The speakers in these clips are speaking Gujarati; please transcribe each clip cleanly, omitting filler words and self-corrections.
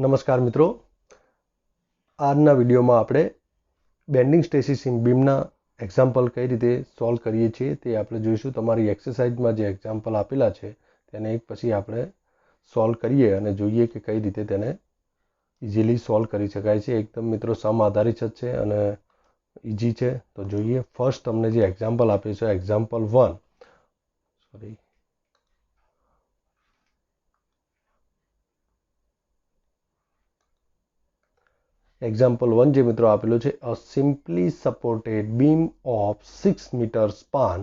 નમસ્કાર મિત્રો, આજના વિડીયોમાં આપણે બેન્ડિંગ સ્ટ્રેસીસ ઇન બીમના એક્ઝામ્પલ કઈ રીતે સોલ્વ કરીએ છીએ તે આપણે જોઈશું. તમારી એક્સરસાઇઝમાં જે એક્ઝામ્પલ આપેલા છે તેને એક પછી આપણે સોલ્વ કરીએ અને જોઈએ કે કઈ રીતે તેને ઇઝીલી સોલ્વ કરી શકાય છે. એકદમ મિત્રો સમ આધારિત જ છે અને ઇઝી છે. તો જોઈએ. ફર્સ્ટ તમને જે એક્ઝામ્પલ આપ્યું છે એક્ઝામ્પલ 1 એક્ઝામ્પલ 1 જે મિત્રો આપેલું છે, a simply supported beam of 6 meter span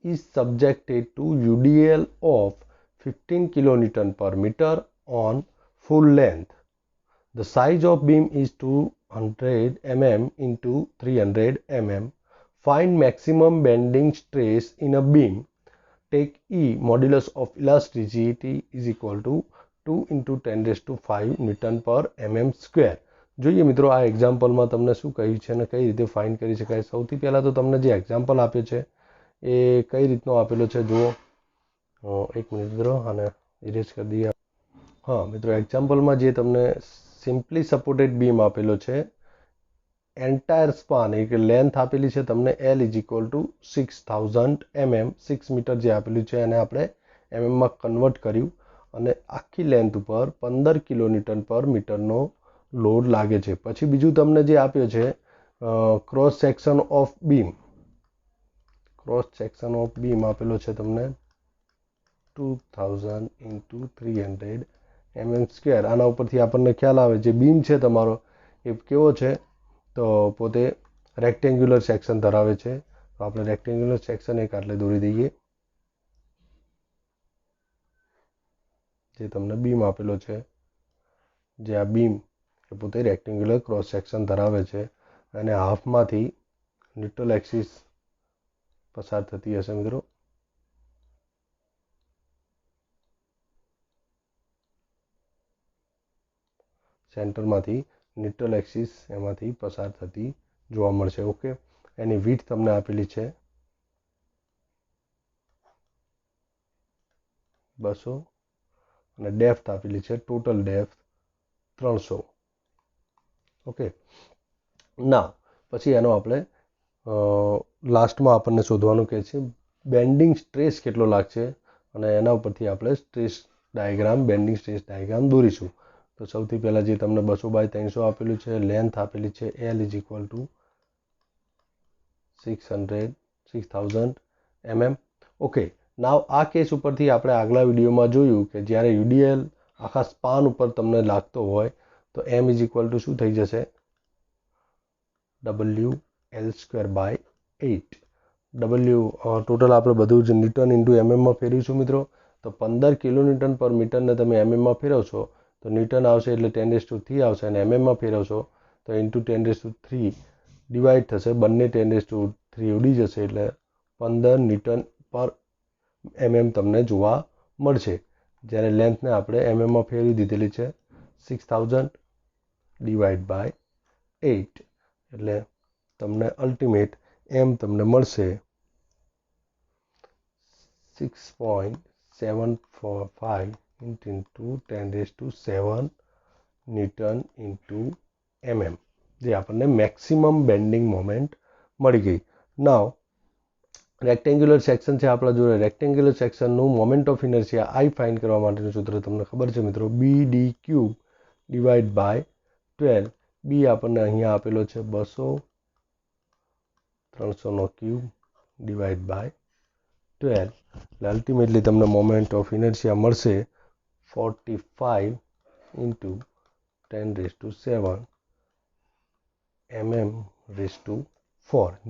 is subjected to UDL of 15 kilonewton per meter on full length. The size of beam is 200 mm into 300 mm. Find maximum bending stress in a beam. Take E, modulus of elasticity is equal to 2 into 10 raised to 5 Newton per mm square. જોઈએ મિત્રો આ એક્ઝામ્પલમાં તમને શું કહ્યું છે અને કઈ રીતે ફાઇન્ડ કરી શકાય. સૌથી પહેલાં તો તમને જે એક્ઝામ્પલ આપ્યો છે એ કઈ રીતનો આપેલો છે જુઓ. એક મિનિટ મિત્રો આને ઇરેઝ કરી દઈએ. હા મિત્રો, એક્ઝામ્પલમાં જે તમને સિમ્પલી સપોર્ટેડ બીમ આપેલો છે, એન્ટાયર સ્પાન એક લેન્થ આપેલી છે તમને L is equal to 6000 mm, 6 metre જે આપેલું છે એને આપણે એમએમમાં કન્વર્ટ કર્યું અને આખી લેન્થ ઉપર 15 કિલોન્યુટન પર મીટરનો લોડ લાગે છે. પછી બીજું તમને જે આપ્યો છે cross section of beam, cross section of beam આપેલો છે તમને 2000 into 300 mm સ્ક્વેર. આના ઉપરથી આપણને ખ્યાલ આવે જે બીમ છે તમારો એ કેવો છે તો પોતે રેક્ટેન્ગ્યુલર સેક્શન ધરાવે છે. તો આપણે રેક્ટેન્ગ્યુલર સેક્શન એક આટલે દોરી દઈએ. જે તમને બીમ આપેલો છે, જે આ બીમ એ પોતે રેક્ટેન્ગ્યુલર ક્રોસ સેક્શન ધરાવે છે અને હાફમાંથી ન્યુટ્રલ એક્સિસ પસાર થતી હશે મિત્રો. સેન્ટરમાંથી ન્યુટ્રલ એક્સિસ એમાંથી પસાર થતી જોવા મળશે. ઓકે, એની વીથ તમને આપેલી છે 200 અને ડેપ્થ આપેલી છે ટોટલ ડેપ્થ 300. ઓકે, ના પછી એનો આપણે લાસ્ટમાં આપણને શોધવાનું કહે છે બેન્ડિંગ સ્ટ્રેસ કેટલો લાગશે અને એના ઉપરથી આપણે stress diagram, bending stress diagram દોરીશું. તો સૌથી પહેલાં જે તમને 200/300 આપેલું છે, લેન્થ આપેલી છે L is equal to 6000 mm. Okay, now આ કેસ ઉપરથી આપણે આગલા વિડીયોમાં જોયું કે જ્યારે યુડીએલ આખા સ્પાન ઉપર તમને લાગતો હોય તો M ઇઝ ઇક્વલ ટુ શું થઈ જશે, WL²/8. W ટોટલ આપણે બધું જ ન્યૂટન ઇન્ટુ એમએમમાં ફેરવીશું મિત્રો. તો 15 કિલોન્યુટન પર મીટરને તમે એમએમમાં ફેરવશો તો ન્યૂટન આવશે એટલે 10⁻³ આવશે અને એમએમમાં ફેરવશો તો ઇન્ટુ 10⁻³ ડિવાઈડ થશે. બંને 10⁻³ ઉડી જશે એટલે 15 ન્યૂટન પર એમએમ તમને જોવા મળશે. જ્યારે લેન્થને આપણે એમએમમાં ફેરવી દીધેલી છે 6000 / 8 એટલે તમને અલ્ટિમેટ એમ તમને મળશે 6.745 into 10⁻⁷ ન્યૂટન ઇન્ટુ એમએમ, જે આપણને મેક્સિમમ બેન્ડિંગ મોમેન્ટ મળી ગઈ. નાવ રેક્ટેન્ગ્યુલર સેક્શન છે આપણા જોડે. રેક્ટેન્ગ્યુલર સેક્શનનું moment of inertia I find કરવા માટેનું સૂત્ર તમને ખબર છે મિત્રો, BD³ / 12. બી આપણને અહીંયા આપેલો છે 200, 300³ / 12. એટલે અલ્ટિમેટલી તમને મોમેન્ટ ઓફ ઇનર્શિયા મળશે 45 into 10⁻⁷ mm⁴,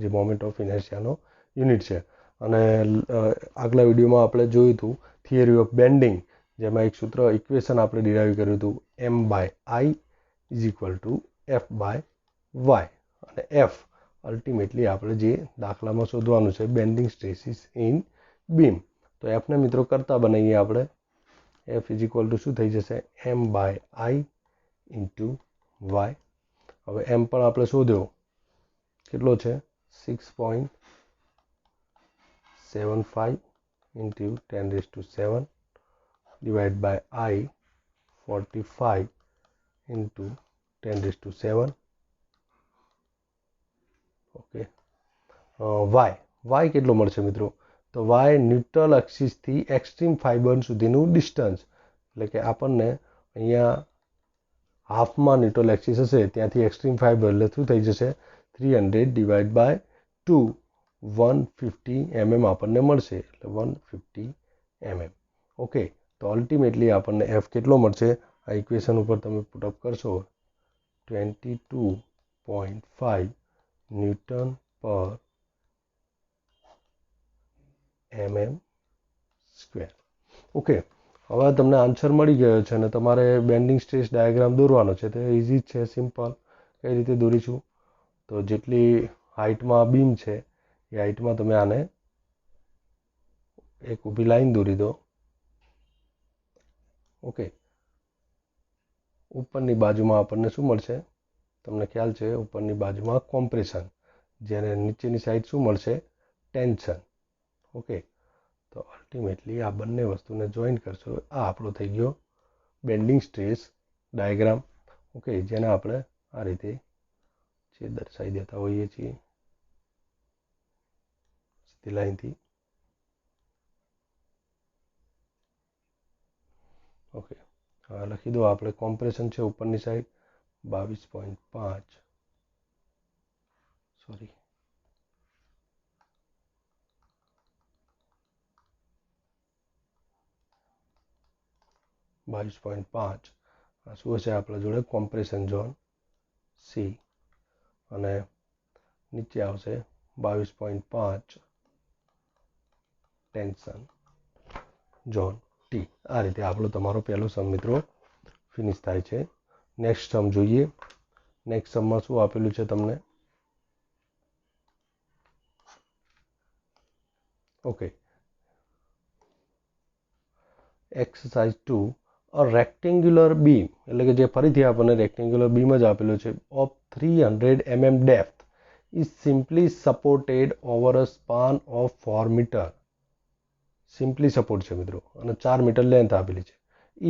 જે મોમેન્ટ ઓફ ઇનર્શિયાનો યુનિટ છે. અને આગલા વિડીયોમાં આપણે જોયું હતું થિયરી ઓફ બેન્ડિંગ, જેમાં એક સૂત્ર ઇક્વેશન આપણે ડિરાઈવ કર્યું હતું M/I is equal two F/y. અને F અલ્ટિમેટલી આપણે જે દાખલામાં શોધવાનું છે બેન્ડિંગ સ્ટ્રેસીસ ઇન બીમ. તો એફને મિત્રો કરતા બનાવીએ આપણે. F ઇઝ ઇક્વલ ટુ શું થઈ જશે, M/I ઇન્ટુ y. હવે એમ પણ આપણે શોધ્યો કેટલો છે 6.75 into 10⁻⁷ / I 45 into 10⁷. Okay, Y કેટલો મળશે મિત્રો? તો વાય ન્યુટ્રલ એક્સિસથી એક્સ્ટ્રીમ ફાઈબર સુધીનું ડિસ્ટન્સ, એટલે કે આપણને અહીંયા હાફમાં ન્યુટ્રલ એક્સિસ હશે ત્યાંથી એક્સ્ટ્રીમ ફાઈબર, એટલે શું થઈ જશે 300/2, 150 mm આપણને મળશે, એટલે 150 mm. ઓકે, તો અલ્ટિમેટલી આપણને એફ કેટલો મળશે? આ ઇક્વેશન ઉપર તમે પુટઅપ કરશો 22.5 ન્યૂટન પર mm². ઓકે, હવે તમને આન્સર મળી ગયો છે અને તમારે બેન્ડિંગ સ્ટ્રેસ ડાયાગ્રામ દોરવાનો છે. તો ઇઝી છે, સિમ્પલ. કઈ રીતે દોરીશું? તો જેટલી હાઇટમાં બીમ છે એ હાઇટમાં તમે આને એક ઊભી લાઈન દોરી દો. ઓકે, ઉપરની બાજુમાં આપણને શું મળશે? તમને ખ્યાલ છે ઉપરની બાજુમાં કોમ્પ્રેશન, જ્યારે નીચેની સાઈડ શું મળશે? ટેન્શન. ઓકે, તો અલ્ટિમેટલી આ બંને વસ્તુને જોઈન કરશો. આ આપણો થઈ ગયો બેન્ડિંગ સ્ટ્રેસ ડાયાગ્રામ. ઓકે, જેને આપણે આ રીતે જે દર્શાવી દેતા હોઈએ છીએ સીધી લાઈનથી. ઓકે, હવે લખી દો આપણે કોમ્પ્રેશન છે ઉપરની સાઈડ 22.5, સોરી 22.5. આ શું હશે આપણા જોડે? કોમ્પ્રેશન ઝોન સી, અને નીચે આવશે 22.5 ટેન્શન ઝોન ટી. આ રીતે આપણો તમારો પહેલો સમ મિત્રો ફિનિશ થાય છે. નેક્સ્ટ સમ જોઈએ. નેક્સ્ટ સમમાં શું આપેલું છે તમને? ઓકે, એક્સરસાઇઝ 2, અ રેક્ટેન્ગ્યુલર બીમ, એટલે કે જે ફરીથી આપણને રેક્ટેન્ગ્યુલર બીમ જ આપેલું છે, of 300 mm depth is simply supported over a span of 4 meter. Simply support છે મિત્રો, અને 4 મીટર લેન્થ આપેલી છે.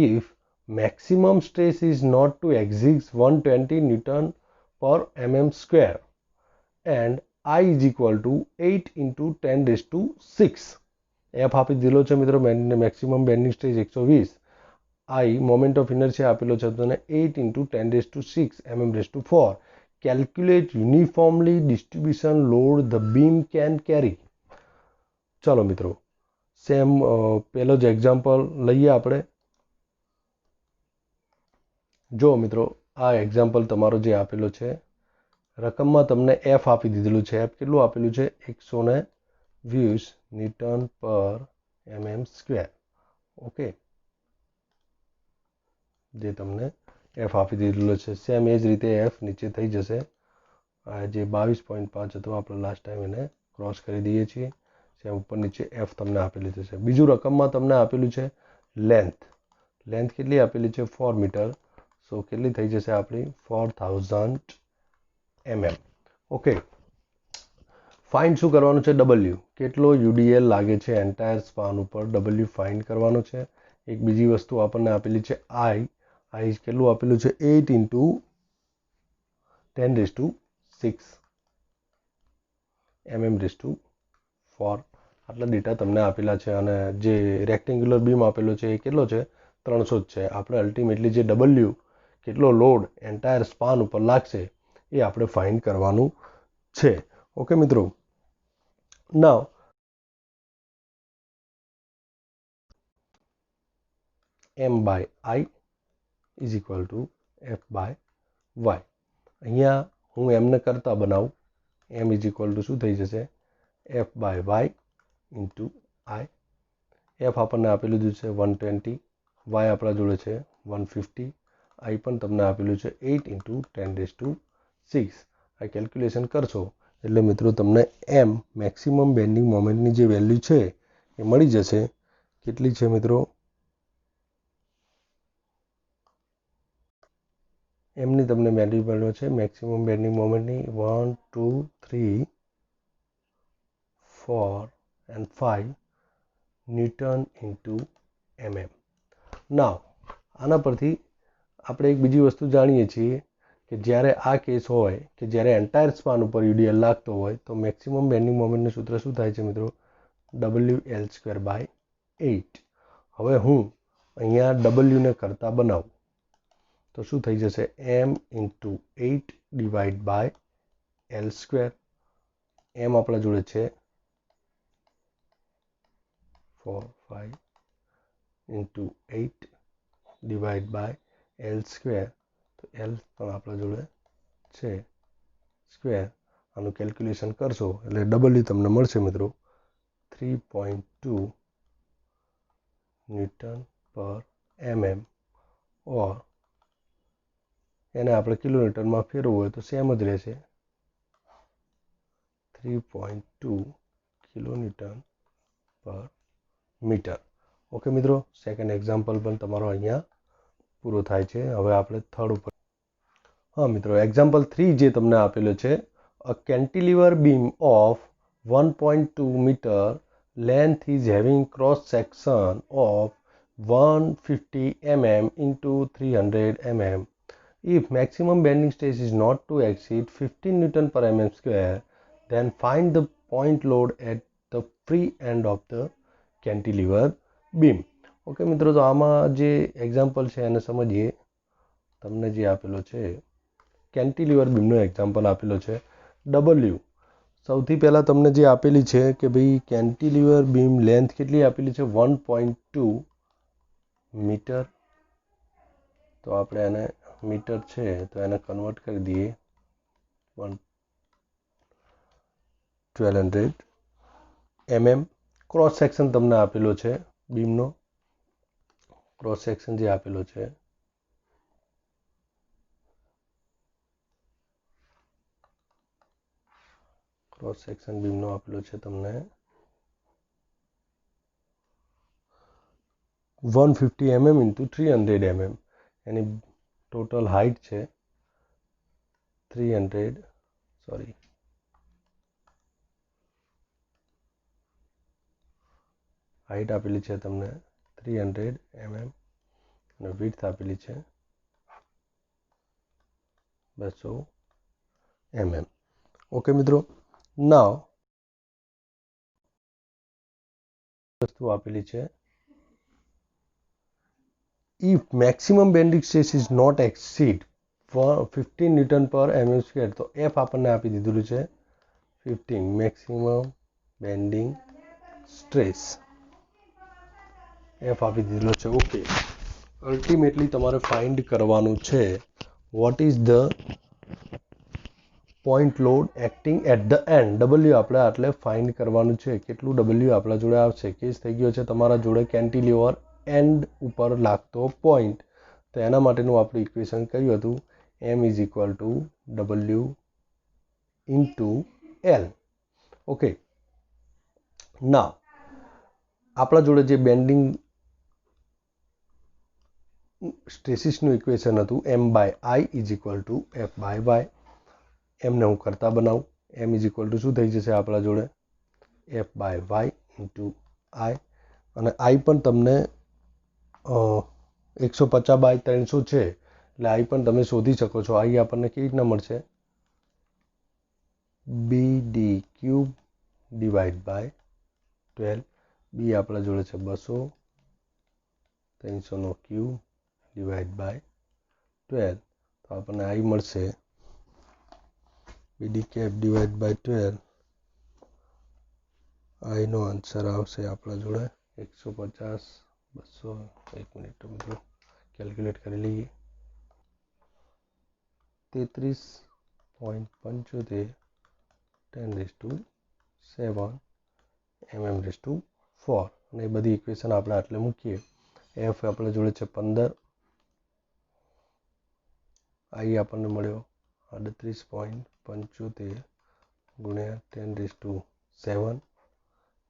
If maximum stress is not to exceed 120 Newton per mm² and I is equal to 8 into 10⁶. F આપી દીધેલો છે મિત્રો, maximum bending stress 120. I moment of inertia આપેલો છે તમને 8 into 10⁶ mm². Calculate uniformly distribution load the beam can કેરી. ચલો મિત્રો, સેમ પહેલો જ એક્ઝામ્પલ લઈએ આપણે. જો મિત્રો, આ એક્ઝામ્પલ તમારો જે આપેલો છે, રકમમાં તમને એફ આપી દીધેલું છે. એફ કેટલું આપેલું છે? 120 ન્યૂટન પર mm². ઓકે, જે તમને એફ આપી દીધેલો છે. સેમ એ જ રીતે એફ નીચે થઈ જશે. આ જે 22.5 હતો આપણે લાસ્ટ ટાઈમ એને ક્રોસ કરી દઈએ છીએ. સેમ ઉપર નીચે એફ તમને આપેલી થશે. બીજું રકમમાં તમને આપેલું છે લેન્થ. લેન્થ કેટલી આપેલી છે? 4 મીટર. સો કેટલી થઈ જશે આપણી? 4000 mm. ઓકે, ફાઇન્ડ શું કરવાનું છે? ડબલ્યુ. કેટલો યુડીએલ લાગે છે એન્ટાયર સ્પાન ઉપર? ડબલ્યુ ફાઇન્ડ કરવાનો છે. એક બીજી વસ્તુ આપણને આપેલી છે આઈ. આઈ કેટલું આપેલું છે? 8 into 10⁶ mm². આટલા ડેટા તમને આપેલા છે, અને જે રેક્ટેન્ગ્યુલર બીમ આપેલો છે એ કેટલો છે? 300 જ છે. આપણે અલ્ટિમેટલી જે ડબલ્યુ કેટલો લોડ એન્ટાયર સ્પાન ઉપર લાગશે એ આપણે ફાઇન્ડ કરવાનું છે. ઓકે મિત્રો, નાવ m/i is equal to f/y. અહીંયા હું એમને કરતા બનાવું. m is equal to શું થઈ જશે? f/y into i. f આપણને આપેલું છે 120, y આપણા જોડે છે 150, i પણ તમને આપેલું છે 8 into 10⁶. આ કેલ્ક્યુલેશન કરશો એટલે મિત્રો તમને m મેક્સિમમ બેન્ડિંગ મોમેન્ટની જે વેલ્યુ છે એ મળી જશે. કેટલી છે મિત્રો? એમની તમને વેલ્યુ મળ્યો છે મેક્સિમમ બેન્ડિંગ મોમેન્ટની 1, 2, 3, 4 and 5 newton into mm. Now આના પરથી આપણે એક બીજી વસ્તુ જાણીએ છીએ કે જ્યારે આ કેસ હોય કે જ્યારે એન્ટાયર સ્પાન ઉપર યુડીએલ લાગતો હોય તો મેક્સિમમ બેન્ડિંગ મોમેન્ટનું સૂત્ર શું થાય છે મિત્રો? WL²/8. હવે હું અહીંયા ડબલ્યુને કરતા બનાવું તો શું થઈ જશે? M×8/L². એમ આપણા જોડે છે 4 5 × 8/L². તો L પણ આપણા જોડે છે સ્ક્વેર. આનું કેલ્ક્યુલેશન કરશો એટલે ડબલ્યુ તમને મળશે મિત્રો 3.2 Nm/mm, ઓર એને આપણે કિલોમીટરમાં ફેરવવું હોય તો સેમ જ રહેશે 3.2 kN/મીટર. ઓકે મિત્રો, સેકન્ડ એક્ઝામ્પલ પણ તમારો અહીંયા પૂરો થાય છે. હવે આપણે થર્ડ ઉપર. હા મિત્રો, એક્ઝામ્પલ 3 જે તમને આપેલો છે, a cantilever beam of 1.2 metre length is having cross section of 150 mm into 300 mm. If maximum bending stress is not to exceed 15 Nm/mm², then find the point load at the free end of the cantilever beam. Okay મિત્રો, તો આમાં જે એક્ઝામ્પલ છે એને સમજીએ. તમને જે આપેલો છે કેન્ટિલીવર બીમનો એક્ઝામ્પલ આપેલો છે. ડબલ્યુ સૌથી પહેલાં તમને જે આપેલી છે કે ભાઈ કેન્ટિલીવર બીમ લેન્થ કેટલી આપેલી છે? 1.2 મીટર. તો આપણે એને મીટર છે તો એને કન્વર્ટ કરી દઈએ 1200 mm. ક્રોસ સેક્શન તમને આપેલો છે બીમનો. ક્રોસ સેક્શન જે આપેલો છે બીમનો આપેલો છે તમને 150 mm into 300 mm. એની ટોટલ હાઇટ છે 300 હાઇટ આપેલી છે તમને 300 mm અને વિડ્થ આપેલી છે 200 mm. ઓકે મિત્રો, નાવ વસ્તુ આપેલી છે, if maximum bending stress is not exceed 15 Nm/mm², તો F આપણને આપી દીધેલું છે 15 મેક્સિમમ બેન્ડિંગ સ્ટ્રેસ. F આપી દીધેલો છે. ઓકે, અલ્ટિમેટલી તમારે ફાઇન્ડ કરવાનું છે what is the point load acting at the end. W આપણે આટલે ફાઇન્ડ કરવાનું છે. કેટલું ડબલ્યુ આપણા જોડે આવશે? કેસ થઈ ગયો છે તમારા જોડે કેન્ટિલીવર એન્ડ ઉપર લાગતો પોઈન્ટ. તો એના માટેનું આપણું ઇક્વેશન કર્યું હતું M=W × L. ઓકે, નાવ આપણા જોડે જે બેન્ડિંગ સ્ટ્રેસીસનું ઇક્વેશન હતું M/I=F/y. એમને હું કરતા બનાવું. M= શું થઈ જશે આપણા જોડે? F/y × I. અને I પણ તમને 150/300 છે એટલે I પણ તમે શોધી શકો છો. I આપણને કેવી રીતના મળશે? BD³/12. B આપણા જોડે છે 200, 300/12. તો આપણને I મળશે BD³/12. I નો આન્સર આવશે આપણા જોડે 150, 200. એક મિનિટ મિત્રો, કેલ્ક્યુલેટ કરી લઈએ. 33.75 10⁻⁷ mm⁴. અને એ બધી ઇક્વેશન આપણે આટલે મૂકીએ. F આપણે જોડે છે 15. I આપણને મળ્યો 38.75 ×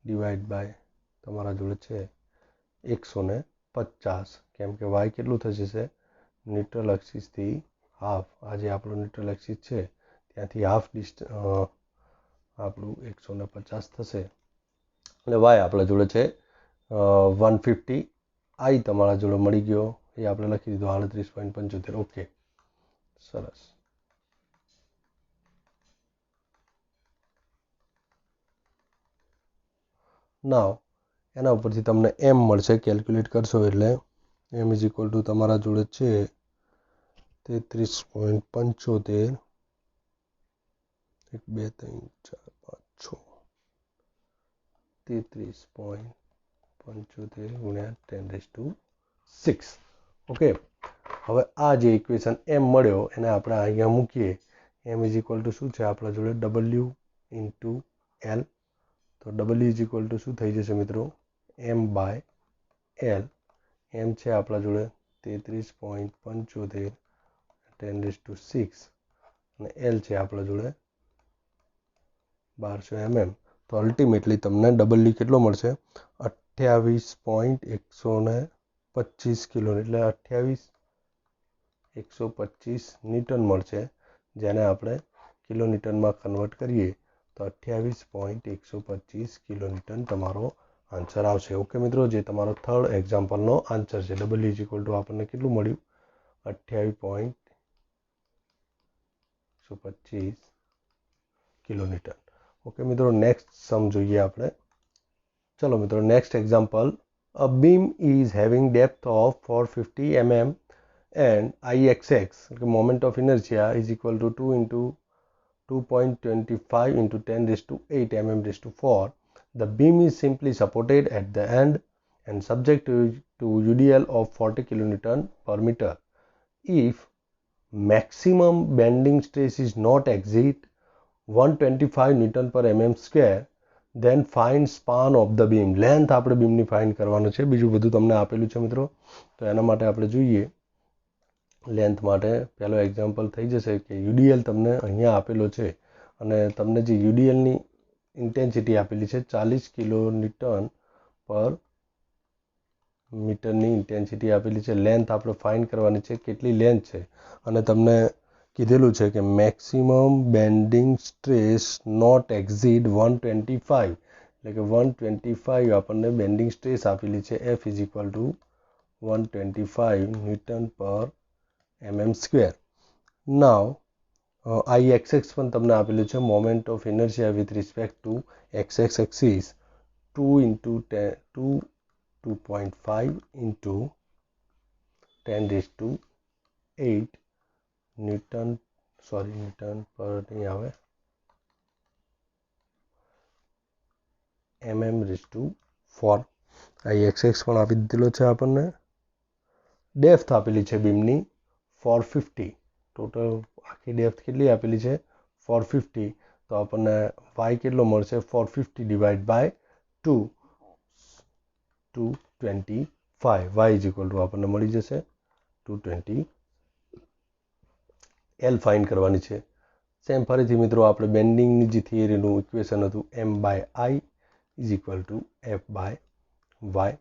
10⁷ તમારા જોડે છે 150. કેમ કે y કેટલું થશે? ન્યુટ્રલ એક્સિસથી હાફ. આ જે આપણું ન્યુટ્રલ એક્સિસ છે ત્યાંથી હાફ આપણું 150 થશે. અને y આપણા જોડે છે 150. I તમારા જોડે મળી ગયો એ આપણે લખી દીધું 38.75. ઓકે, સરસ. નાવ એના ઉપરથી તમને એમ મળશે, કેલ્ક્યુલેટ કરશો એટલે એમ ઇઝ ઇક્વલ ટુ તમારા જોડે છે 33.75. 1 2 3 4 5 6 33.75 ગુણ્યા 10⁶. ઓકે, હવે આ જે ઇક્વેશન એમ મળ્યો એને આપણે અહીંયા મૂકીએ. એમ ઇઝ ઇક્વલ ટુ શું છે આપણા જોડે ડબલ્યુ ઇન્ટુ એલ. તો ડબલ્યુ ઇઝ ઇક્વલ ટુ શું થઈ જશે મિત્રો? એમ બાય એલ. એમ છે આપણા જોડે 33.75 10⁶. અને એલ છે આપણા જોડે 1200 mm. તો અલ્ટિમેટલી તમને ડબલ્યુ કેટલો મળશે? 28.125 કિલો, એટલે 28,125 ન્યૂટન મળશે. જેને આપણે કિલોન્યુટનમાં કન્વર્ટ કરીએ તો 28.125 કિલોન્યુટન તમારો આન્સર આવશે. ઓકે મિત્રો, જે તમારો થર્ડ એક્ઝામ્પલનો આન્સર છે. ડબલ્યુ ઇઝ ઇક્વલ ટુ આપણને કેટલું મળ્યું? 28.125 કિલોન્યુટન. ઓકે મિત્રો, નેક્સ્ટ સમ જોઈએ આપણે. ચલો મિત્રો, next example. A beam is having depth of 450 mm and IXX, moment of inertia, is equal to 2 into 2.25 into 10⁸ mm⁴. The beam is simply supported at the end and subject to UDL of 40 kilonewton per meter. If maximum bending stress is not exceed 125 Newton per mm square, then find span of the beam. Length આપણે બીમની ફાઇન્ડ કરવાનું છે. બીજું બધું તમને આપેલું છે મિત્રો. તો એના માટે આપણે જોઈએ લેન્થ માટે પહેલો એક્ઝામ્પલ થઈ જશે કે યુડીએલ તમને અહીંયા આપેલો છે અને તમને જે યુડીએલની ઇન્ટેન્સિટી આપેલી છે 40 કિલોન્યુટન પર મીટરની ઇન્ટેન્સિટી આપેલી છે. લેન્થ આપણે ફાઇન્ડ કરવાની છે, કેટલી લેન્થ છે, અને તમને કીધેલું છે કે મેક્સિમમ બેન્ડિંગ સ્ટ્રેસ નોટ એક્ઝીડ 125, એટલે કે 125 આપણને બેન્ડિંગ સ્ટ્રેસ આપેલી છે. F is equal two 125 newton પર mm². નાવ IXX પણ તમને આપેલું છે, moment of inertia with respect to XX axis 2.5 into 10⁸ newton પર નહીં આવે, mm⁴. IXX પણ આપી દીધેલો છે આપણને. ડેપ્થ આપેલી છે બીમની 450. ટોટલ આખી ડેપ્થ કેટલી આપેલી છે? 450. તો આપણને વાય કેટલો મળશે? 450 divide by 225. Y is equal to આપણને મળી જશે 220. એલ ફાઇન્ડ કરવાની છે. સેમ ફરીથી મિત્રો આપણે બેન્ડિંગની જે થિયરીનું ઇક્વેશન હતું M by I is equal to F by y.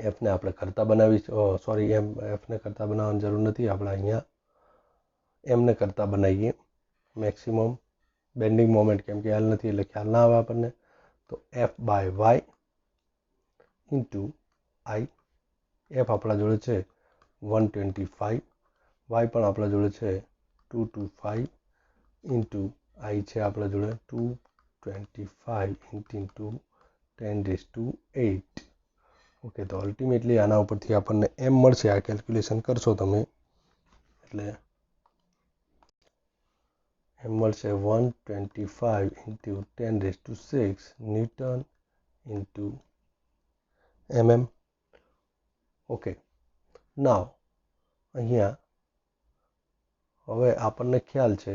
એફને આપણે કરતા બનાવી, એફને કરતા બનાવવાની જરૂર નથી. આપણે અહીંયા એમને કરતા બનાવીએ. મેક્સિમમ બેન્ડિંગ મોમેન્ટ, કેમ કે એલ નથી એટલે ખ્યાલ ના આવે આપણને. તો F by Y into I. F આપણા જોડે છે 125, વાય પણ આપણા જોડે છે 225 ઇન્ટુ આઈ છે આપણા જોડે 225 ઇન્ટુ 10⁸. ઓકે, તો અલ્ટિમેટલી આના ઉપરથી આપણને એમ મળશે. આ કેલ્ક્યુલેશન કરશો તમે એટલે એમ મળશે 125 into 10⁶ newton into mm. Okay, now અહીંયા હવે આપણને ખ્યાલ છે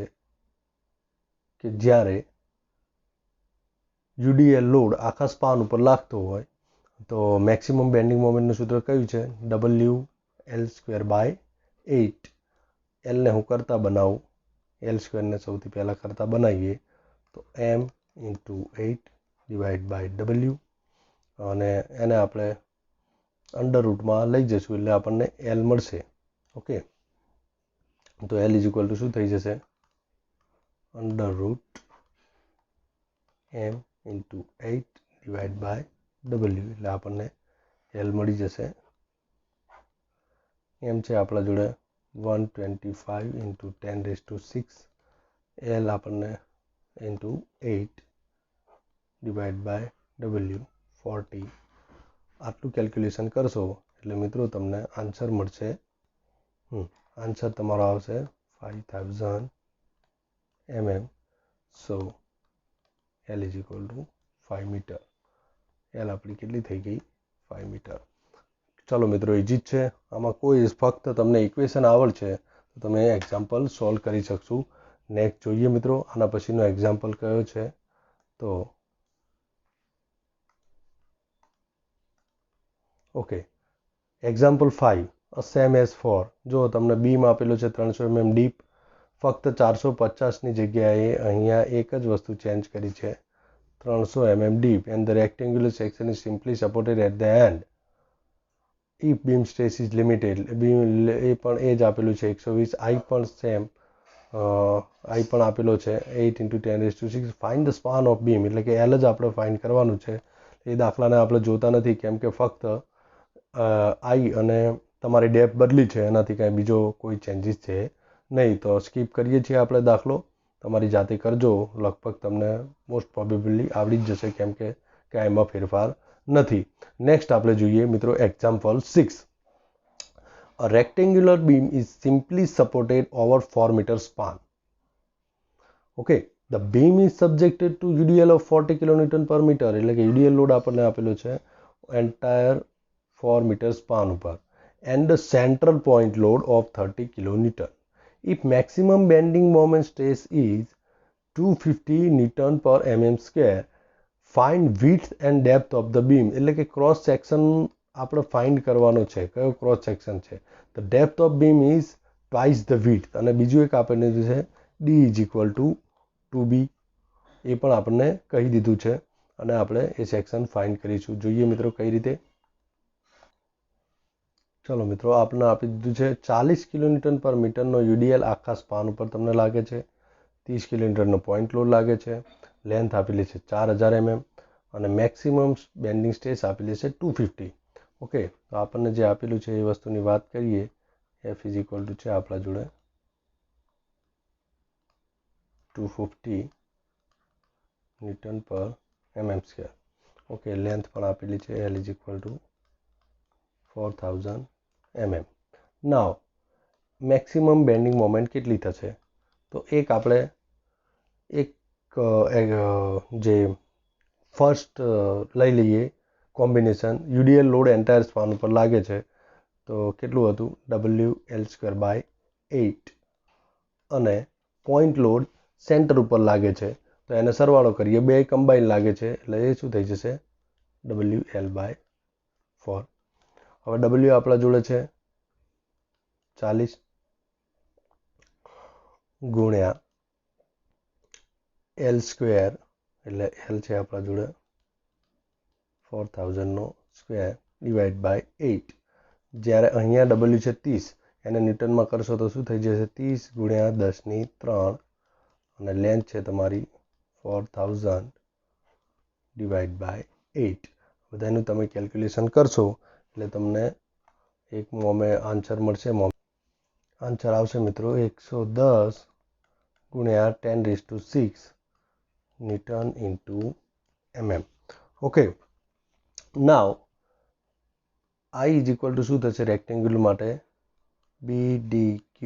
કે જ્યારે યુડીએલ લોડ આખા સ્પાન ઉપર લાગતો હોય તો મેક્સિમમ બેન્ડિંગ મોમેન્ટનું સૂત્ર કયું છે? WL²/8. એલને હું કરતા બનાવું, L² સૌથી પહેલાં કરતા બનાવીએ તો m into 8 divide by W, અને એને આપણે અંડર રૂટમાં લઈ જઈશું એટલે આપણને એલ મળશે. ઓકે, તો એલ ઇઝ ઇક્વલ ટુ શું થઈ જશે? Under root m into 8 divide by W, એટલે આપણને એલ મળી જશે એમ છે આપણા જોડે 125 ઇન્ટુ 10⁶, એલ આપણને ઇન્ટુ 8 ડિવાઈડ બાય ડબલ્યુ 40. આટલું કેલ્ક્યુલેશન કરશો એટલે મિત્રો તમને આન્સર મળશે. આન્સર તમારો આવશે 5000 mm. So L is equal to 5 metre. L આપણી કેટલી થઈ ગઈ? 5 મીટર. ચલો મિત્રો, ઇઝી જ છે. આમાં કોઈ ફક્ત તમને ઇક્વેશન આવડશે તો તમે એક્ઝામ્પલ સોલ્વ કરી શકશો. નેક્સ્ટ જોઈએ મિત્રો, આના પછીનો એક્ઝામ્પલ કયો છે તો ઓકે, એક્ઝામ્પલ 5 સેમ એઝ 4. જો તમને બીમ આપેલો છે 300 mm ડીપ, ફક્ત 450ની જગ્યાએ અહીંયા એક જ વસ્તુ ચેન્જ કરી છે, 300 mm deep, and the rectangular section is simply supported at the end. If beam stress is limited, એ પણ એ જ આપેલું છે 120. આઈ પણ સેમ, આઈ પણ આપેલો છે 8 × 10⁶. Find the span of beam, એટલે કે એલ જ આપણે ફાઇન્ડ કરવાનું છે. એ દાખલાને આપણે જોતા નથી કેમ કે ફક્ત આઈ અને તમારી ડેપ્થ બદલી છે, એનાથી કાંઈ બીજો કોઈ ચેન્જીસ છે નહીં. તો સ્કીપ કરીએ છીએ આપણે દાખલો. તમારી જાતે કરજો, લગભગ તમને મોસ્ટ પ્રોબેબલી આવડી જ જશે કેમ કે કાંઈ એમાં ફેરફાર નથી. નેક્સ્ટ આપણે જોઈએ મિત્રો example 6. A rectangular beam is simply supported over 4 meter span. Okay, the beam is subjected to UDL of 40 kN per meter, એટલે કે UDL લોડ આપણને આપેલો છે એન્ટાયર 4 meter span ઉપર, and the central point load of 30 kN. If maximum bending moment stress is 250 Newton per mm², find width and depth of the beam, એટલે કે ક્રોસ સેક્શન આપણે ફાઇન્ડ કરવાનો છે. કયો ક્રોસ સેક્શન છે? The depth of beam is twice the width. અને બીજું એક આપણને છે D = 2B. એ પણ આપણને કહી દીધું છે અને આપણે એ સેક્શન ફાઇન્ડ કરીશું. જોઈએ મિત્રો કઈ રીતે. ચલો મિત્રો, આપણને આપી દીધું છે 40 kN પર મીટરનો યુડીએલ આખા સ્પાન ઉપર તમને લાગે છે, 30 kN પોઈન્ટ લોડ લાગે છે, લેન્થ આપેલી છે 4000 mm અને મેક્સિમમ બેન્ડિંગ સ્ટ્રેસ આપેલી છે 250. ઓકે, તો આપણને જે આપેલું છે એ વસ્તુની વાત કરીએ. F = છે આપણા જોડે 250 Newton per mm². Okay, length પણ આપેલી છે L = 4000 mm. નાવ મેક્સિમમ બેન્ડિંગ મોમેન્ટ કેટલી થશે? તો એક આપણે જે ફર્સ્ટ લઈ લઈએ કોમ્બિનેશન. યુડીએલ લોડ એન્ટાયર સ્પાન ઉપર લાગે છે તો કેટલું હતું? WL²/8. અને પોઈન્ટ લોડ સેન્ટર ઉપર લાગે છે તો એને સરવાળો કરીએ, બે કમ્બાઈન લાગે છે એટલે એ શું થઈ જશે? WL/4. હવે W આપણા જોડે છે 40 ગુણ્યા L², એટલે L છે આપણા જોડે 4000² /8. જ્યારે અહીંયા W છે 30, એને ન્યૂટનમાં કરશો તો શું થઈ જશે? 30 ગુણ્યા 10⁻³ અને લેન્થ છે તમારી 4000 /8. બધાનું તમે કેલ્ક્યુલેશન કરશો એટલે તમને એક આન્સર મળશે. આન્સર આવશે મિત્રો 110 ગુણ્યા 10⁶ Newton × mm. Okay, now I = શું થશે રેક્ટેન્ગ્યુલર માટે? BD³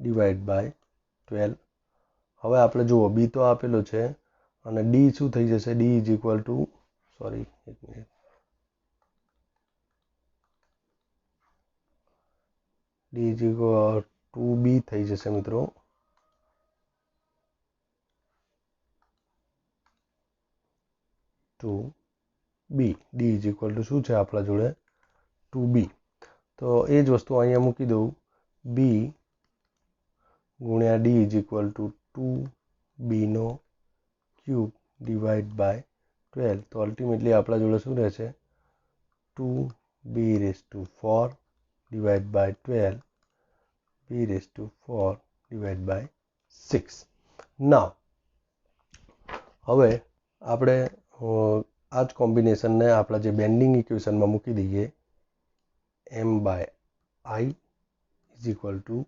/12. હવે આપણે જુઓ, B તો આપેલો છે અને D શું થઈ જશે? D = સોરી એક મિનિટ, D = 2B થઈ જશે મિત્રો. B D = શું છે આપણા જોડે? 2B. તો એ જ વસ્તુ અહીંયા મૂકી દઉં. B ગુણ્યા D = 2B³ /12. તો અલ્ટિમેટલી આપણા જોડે શું રહેશે? 2B⁴ /12 B⁴ /6. નાવ હવે આપણે આ જ કોમ્બિનેશનને આપણા જે બેન્ડિંગ ઇક્વેશનમાં મૂકી દઈએ. m/i is equal two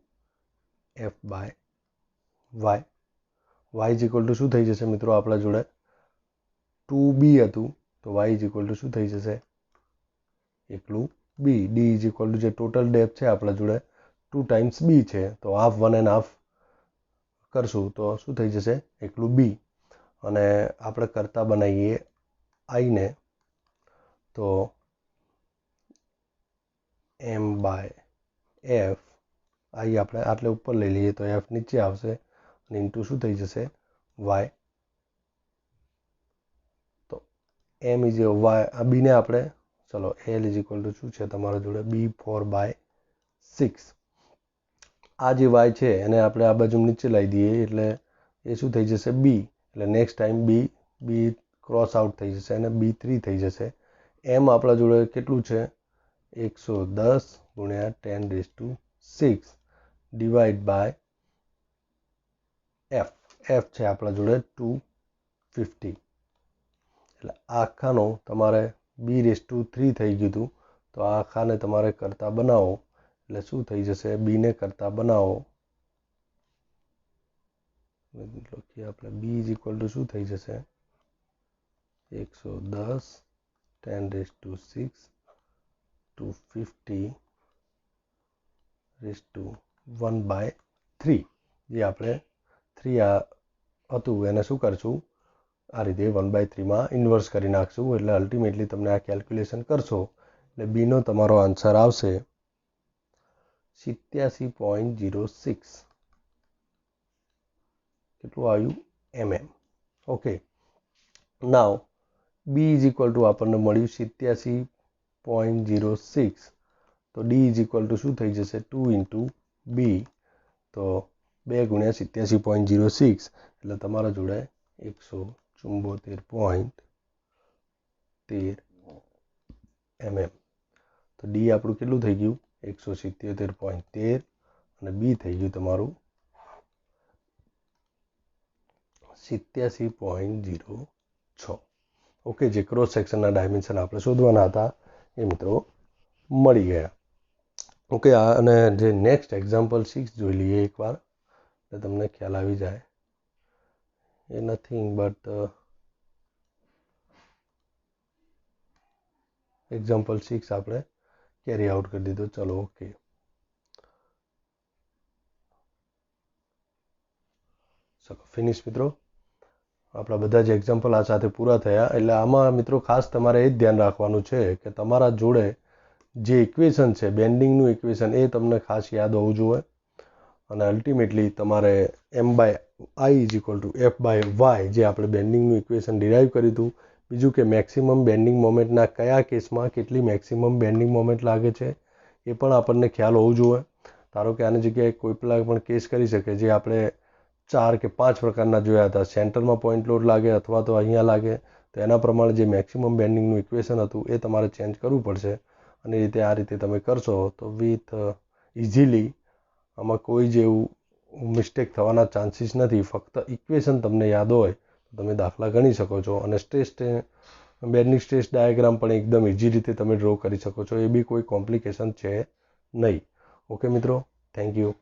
f/y. y is equal two શું થઈ જશે મિત્રો આપણા જોડે 2b હતું, તો y ઇઝ ઇક્વલ ટુ શું થઈ જશે એકલું b. d is equal two જે ટોટલ ડેપ્થ છે આપણા જોડે 2 ટાઈમ્સ b છે, તો હાફ 1 એન્ડ હાફ કરશું તો શું થઈ જશે એકલું b. અને આપણે કરતા બનાવીએ i ને, તો m/f i આપણે આટલે ઉપર લઈ લઈએ તો f નીચે આવશે અને ઇન્ટુ શું થઈ જશે y. તો m ઇઝ y b ને આપણે ચલો l ઇઝ ઇક્વલ ટુ શું છે તમારા જોડે b4/6. આ જે y છે એને આપણે આ બાજુ નીચે લાવી દઈએ એટલે એ શું થઈ જશે b. એટલે next time b cross out થઈ જશે અને b3 થઈ જશે. m આપણા જોડે કેટલું છે 110 ગુણ્યા 10⁶ ડિવાઈડ બાય f. f છે આપણા જોડે 250. એટલે આખાનો તમારે b3 થઈ ગયું હતું, તો આ આખાને તમારે કરતા બનાવો એટલે શું થઈ જશે b ને કરતા બનાવો આપણે b ઇઝ ઇક્વલ ટુ શું થઈ જશે 110 10⁶ 250/1/3. જે આપણે 3 હતું એને શું કરશું આ રીતે 1/3 માં ઇન્વર્સ કરી નાખશું. એટલે અલ્ટિમેટલી તમને આ કેલ્ક્યુલેશન કરશો એટલે b નો તમારો આન્સર આવશે 87.06. કેટલું આવ્યું mm. Okay, now b is equal to આપણને મળ્યું 87.06. તો d ઇઝ ઇક્વલ ટુ શું થઈ જશે 2 ઇન્ટુ b. તો 2 ગુણ્યા 87.06 એટલે તમારા જોડે 174.13 mm. તો d આપણું કેટલું થઈ ગયું 177.13 અને b થઈ ગયું તમારું 87.06. ઓકે, જે ક્રોસ સેક્શનના ડાયમેન્શન આપણે શોધવાના હતા એ મિત્રો મળી ગયા. ઓકે, અને જે નેક્સ્ટ એક્ઝામ્પલ 6 જોઈ લઈએ એકવાર એટલે તમને ખ્યાલ આવી જાય. એ નથિંગ બટ એક્ઝામ્પલ 6 આપણે કેરી આઉટ કરી દીધો. ચલો ઓકે, ચલો ફિનિશ મિત્રો. આપણા બધા જ એક્ઝામ્પલ આ સાથે પૂરા થયા. એટલે આમાં મિત્રો ખાસ તમારે એ જ ધ્યાન રાખવાનું છે કે તમારા જોડે જે ઇક્વેશન છે બેન્ડિંગનું ઇક્વેશન એ તમને ખાસ યાદ હોવું જોઈએ. અને અલ્ટિમેટલી તમારે m/i is equal two f/y જે આપણે બેન્ડિંગનું ઇક્વેશન ડિરાઈવ કર્યું હતું. બીજું કે મેક્સિમમ બેન્ડિંગ મોમેન્ટના કયા કેસમાં કેટલી મેક્સિમમ બેન્ડિંગ મોમેન્ટ લાગે છે એ પણ આપણને ખ્યાલ હોવું જોઈએ. ધારો કે આની જગ્યાએ કોઈ પણ કેસ કરી શકે જે આપણે 4 કે 5 પ્રકારના જોયા હતા. સેન્ટરમાં પોઈન્ટ લોડ લાગે અથવા તો અહીંયા લાગે, તો એના પ્રમાણે જે મેક્સિમમ બેન્ડિંગનું ઇક્વેશન હતું એ તમારે ચેન્જ કરવું પડશે. અને આ રીતે તમે કરશો તો વિથ ઇઝીલી આમાં કોઈ જ એવું મિસ્ટેક થવાના ચાન્સીસ નથી. ફક્ત ઇક્વેશન તમને યાદ હોય તો તમે દાખલા ગણી શકો છો. અને બેન્ડિંગ સ્ટ્રેસ ડાયાગ્રામ પણ એકદમ ઇઝી રીતે તમે ડ્રો કરી શકો છો. એ બી કોઈ કોમ્પ્લિકેશન છે નહીં. ઓકે મિત્રો, થેન્ક યુ.